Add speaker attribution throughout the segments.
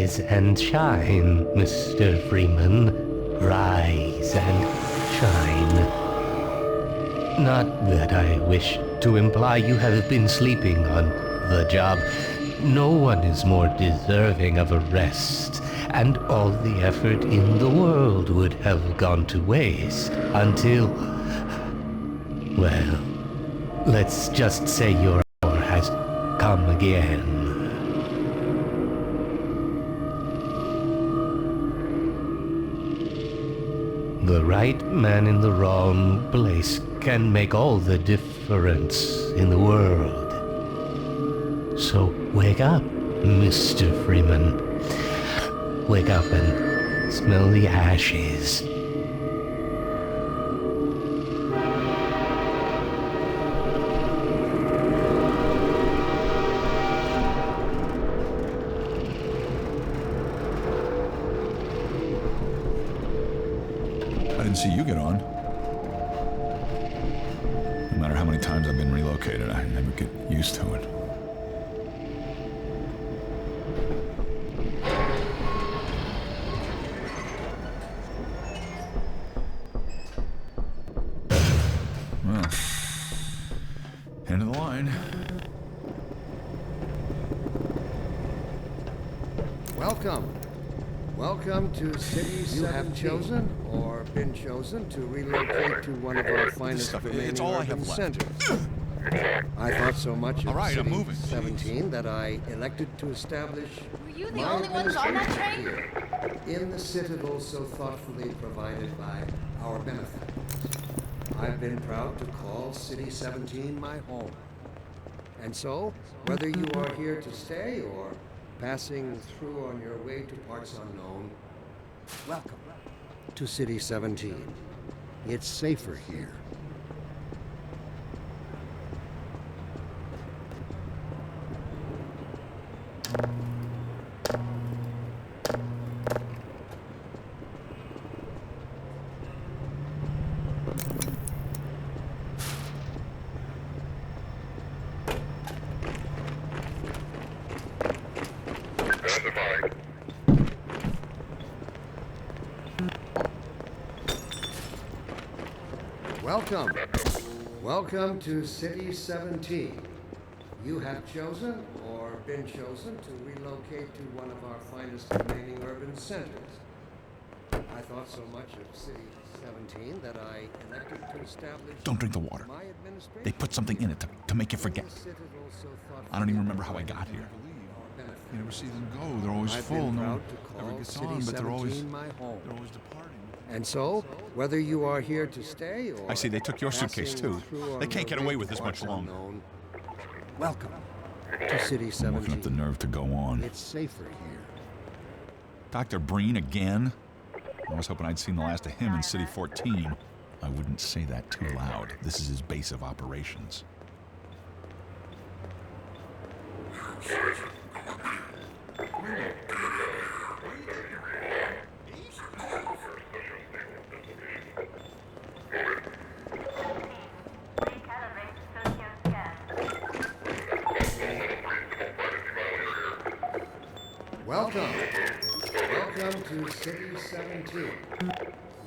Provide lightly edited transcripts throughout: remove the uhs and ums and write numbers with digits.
Speaker 1: Rise and shine, Mr. Freeman. Rise and shine. Not that I wish to imply you have been sleeping on the job. No one is more deserving of a rest, and all the effort in the world would have gone to waste until... well, let's just say your hour has come again. The right man in the wrong place can make all the difference in the world. So wake up, Mr. Freeman. Wake up and smell the ashes.
Speaker 2: I didn't see you get on. No matter how many times I've been relocated, I never get used to it. Well, end of the line.
Speaker 3: Welcome. Welcome to City 17. You have chosen or been chosen to relocate to one of our finest remaining urban centers. I thought so much of City 17 that I elected to establish.
Speaker 4: Were you the only ones on that train?
Speaker 3: Here, in the citadel so thoughtfully provided by our benefactors. I've been proud to call City 17 my home. And so, whether you are here to stay or passing through on your way to parts unknown, welcome to City 17. It's safer here. Welcome. Welcome to City 17. You have chosen or been chosen to relocate to one of our finest remaining urban centers. I thought so much of City 17 that I elected to establish...
Speaker 2: Don't drink the water. They put something in it to make you forget. I don't even remember how I got here.
Speaker 5: You never see them go. They're always full. No one ever gets on, but they're always departing.
Speaker 3: And so, whether you are here to stay or...
Speaker 2: I see they took your suitcase too. They can't get away with this much longer.
Speaker 3: Welcome to City 17.
Speaker 2: I'm working up the nerve to go on.
Speaker 3: It's safer here.
Speaker 2: Dr. Breen again? I was hoping I'd seen the last of him in City 14. I wouldn't say that too loud. This is his base of operations.
Speaker 3: Welcome. Welcome to City 17.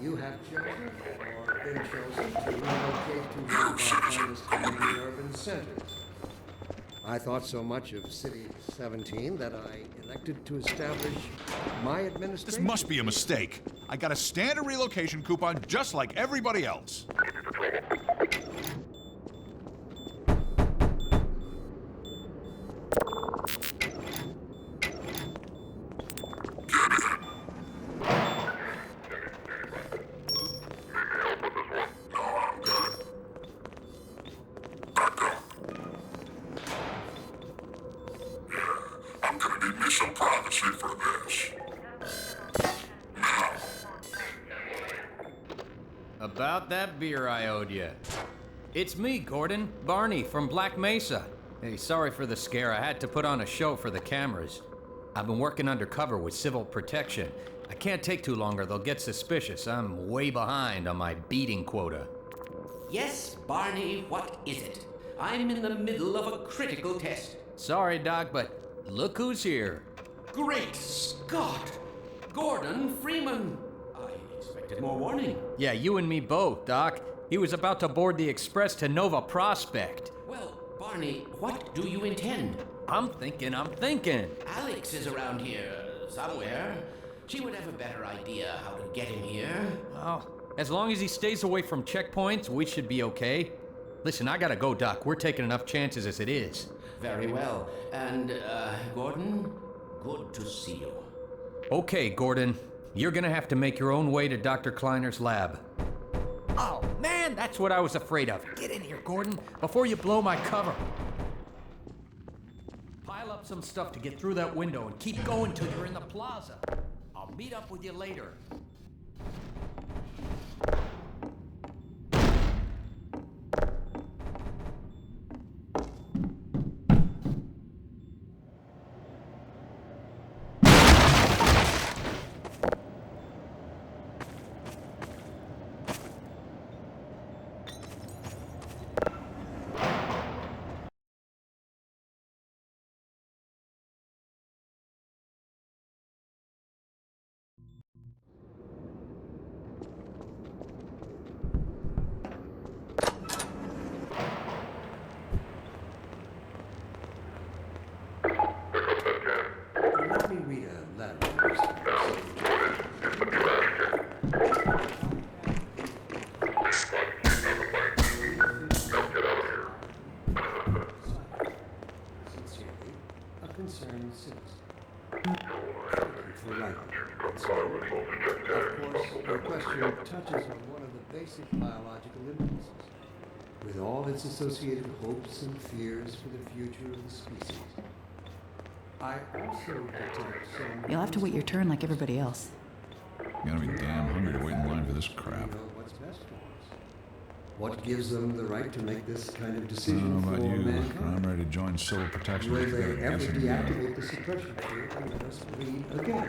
Speaker 3: You have chosen or been chosen to relocate to one of our finest remaining urban centers. I thought so much of City 17 that I elected to establish my administration.
Speaker 2: This must be a mistake. I got a standard relocation coupon just like everybody else.
Speaker 6: Some privacy for this.
Speaker 7: About that beer I owed you. It's me, Gordon, Barney from Black Mesa. Hey, sorry for the scare. I had to put on a show for the cameras. I've been working undercover with civil protection. I can't take too long or they'll get suspicious. I'm way behind on my beating quota.
Speaker 8: Yes, Barney, what is it? I'm in the middle of a critical test.
Speaker 7: Sorry, Doc, but look who's here.
Speaker 8: Great Scott! Gordon Freeman! I expected more warning.
Speaker 7: Yeah, you and me both, Doc. He was about to board the express to Nova Prospect.
Speaker 8: Well, Barney, what do you intend?
Speaker 7: I'm thinking.
Speaker 8: Alex is around here somewhere. She would have a better idea how to get him here.
Speaker 7: Well, as long as he stays away from checkpoints, we should be okay. Listen, I gotta go, Doc. We're taking enough chances as it is.
Speaker 8: Very well. And, Gordon, good to see you.
Speaker 7: Okay, Gordon. You're gonna have to make your own way to Dr. Kleiner's lab. Oh, man, that's what I was afraid of. Get in here, Gordon, before you blow my cover. Pile up some stuff to get through that window and keep going till you're in the plaza. I'll meet up with you later.
Speaker 3: Let me read a letter. Sincerely, a concerned citizen. Thank you for writing. Of course, your question touches on one of the basic biological impulses, with all its associated hopes and fears for the future of the species. I also detect some...
Speaker 9: You'll have to wait your turn like everybody else.
Speaker 2: You gotta be damn hungry to wait in line for this crap.
Speaker 3: know what's best for us. What gives them the right to make this kind of
Speaker 2: I
Speaker 3: decision
Speaker 2: don't know
Speaker 3: for
Speaker 2: about you, but
Speaker 3: mankind?
Speaker 2: I'm ready to join civil protection.
Speaker 3: Will
Speaker 2: If
Speaker 3: they
Speaker 2: they're
Speaker 3: ever
Speaker 2: guessing
Speaker 3: deactivate the suppression field and let us bleed again?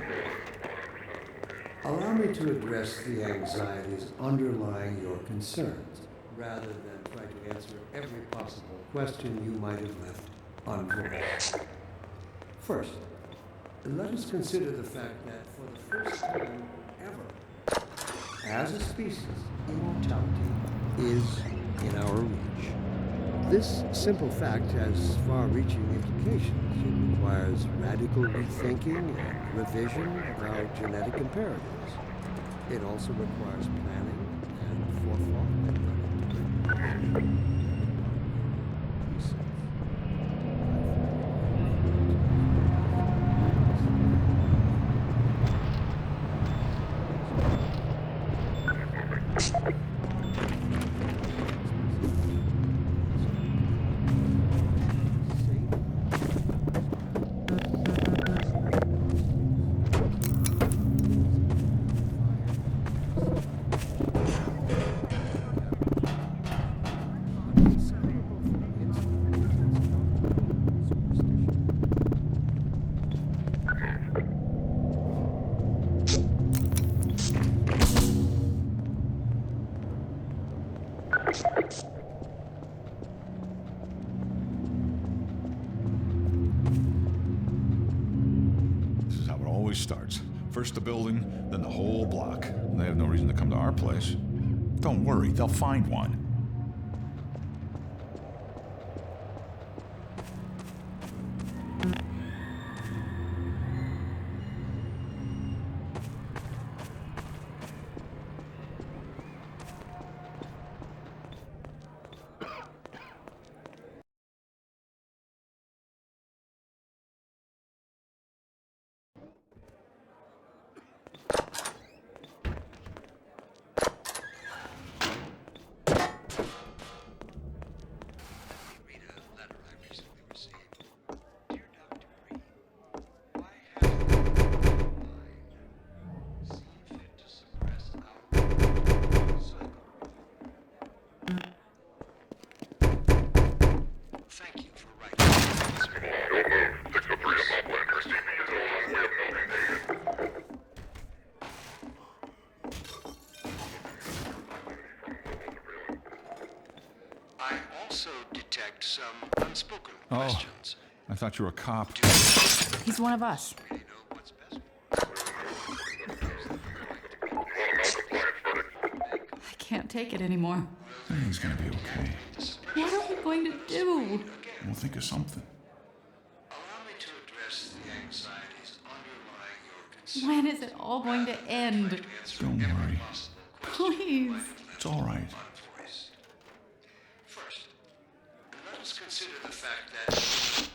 Speaker 3: Allow me to address the anxieties underlying your concerns, rather than try to answer every possible question you might have left unvoiced. First, let us consider the fact that for the first time ever, as a species, immortality is in our reach. This simple fact has far-reaching implications. It requires radical rethinking and revision of our genetic imperatives. It also requires planning and forethought and unintended.
Speaker 2: This is how it always starts. First the building, then the whole block. They have no reason to come to our place. Don't worry, they'll find one.
Speaker 3: Thank you for writing. I also detect some unspoken questions.
Speaker 2: I thought you were a cop.
Speaker 9: He's one of us.
Speaker 3: Do you know
Speaker 9: take it anymore.
Speaker 5: Everything's gonna be okay.
Speaker 9: What are we going to do?
Speaker 5: We'll think of something.
Speaker 3: Allow me to address the anxieties underlying your concern.
Speaker 9: When is it all going to end?
Speaker 5: Don't worry.
Speaker 9: Please.
Speaker 5: It's all right.
Speaker 3: First, let us consider the fact that